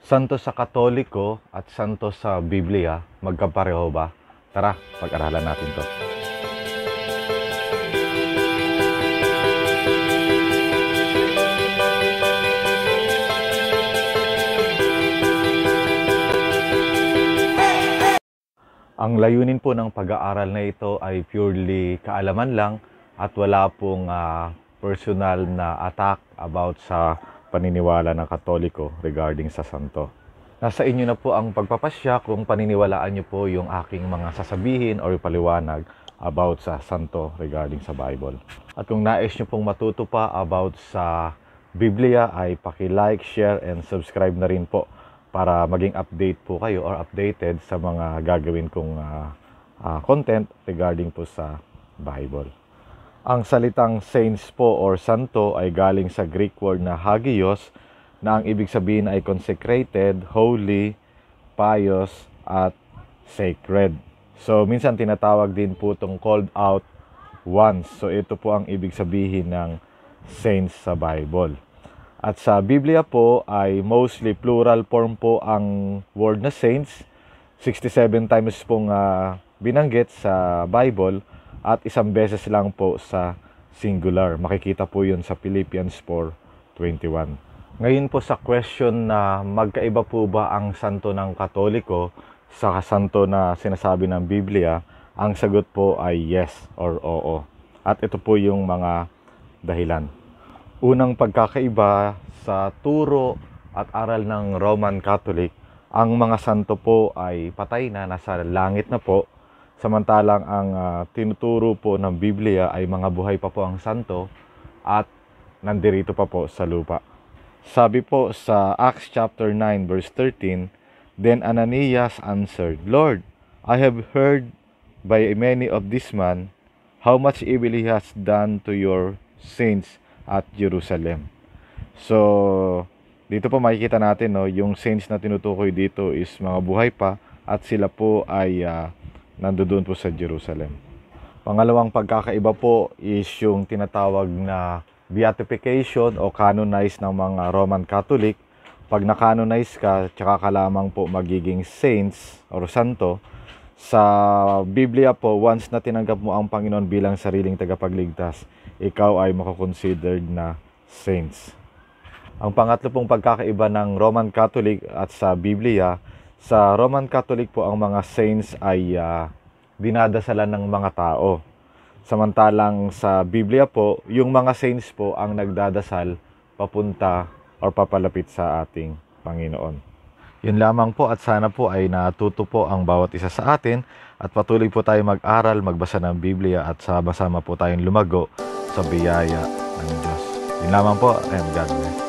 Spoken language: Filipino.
Santo sa Katoliko at santo sa Biblia, magkapareho ba? Tara, pag-aralan natin to. Ang layunin po ng pag-aaral na ito ay purely kaalaman lang at wala pong personal na attack about sa paniniwala ng Katoliko regarding sa santo. Nasa inyo na po ang pagpapasya kung paniniwalaan nyo po yung aking mga sasabihin or paliwanag about sa santo regarding sa Bible. At kung nais nyo pong matuto pa about sa Biblia ay paki-like, share, and subscribe na rin po para maging update po kayo or updated sa mga gagawin kong content regarding po sa Bible. Ang salitang saints po or santo ay galing sa Greek word na hagios na ang ibig sabihin ay consecrated, holy, pious, at sacred. So, minsan tinatawag din po itong called out ones. So, ito po ang ibig sabihin ng saints sa Bible. At sa Biblia po ay mostly plural form po ang word na saints. 67 times pong binanggit sa Bible at isang beses lang po sa singular. Makikita po yun sa Philippians 4:21. Ngayon po sa question na magkaiba po ba ang santo ng Katoliko sa santo na sinasabi ng Biblia, ang sagot po ay yes or oo. At ito po yung mga dahilan. Unang pagkakaiba sa turo at aral ng Roman Catholic, ang mga santo po ay patay na, nasa langit na po. Samantalang ang tinuturo po ng Biblia ay mga buhay pa po ang santo at nandirito pa po sa lupa. Sabi po sa Acts chapter 9 verse 13, Then Ananias answered, Lord, I have heard by many of this man how much evil he has done to your saints at Jerusalem. So, dito po makikita natin, no, yung saints na tinutukoy dito is mga buhay pa at sila po ay nandoon po sa Jerusalem. Pangalawang pagkakaiba po is yung tinatawag na beatification o canonize ng mga Roman Catholic. Pag na-canonize ka, tsaka ka lamang po magiging saints or santo. Sa Biblia po, once na tinanggap mo ang Panginoon bilang sariling tagapagligtas, ikaw ay makakonsidered na saints. Ang pangatlo pong pagkakaiba ng Roman Catholic at sa Biblia, sa Roman Catholic po ang mga saints ay dinadasalan ng mga tao. Samantalang sa Biblia po, yung mga saints po ang nagdadasal papunta or papalapit sa ating Panginoon. Yun lamang po at sana po ay natuto po ang bawat isa sa atin at patuloy po tayo mag-aral, magbasa ng Biblia at sama-sama po tayong lumago sa biyaya ng Diyos. Yun lamang po and God bless.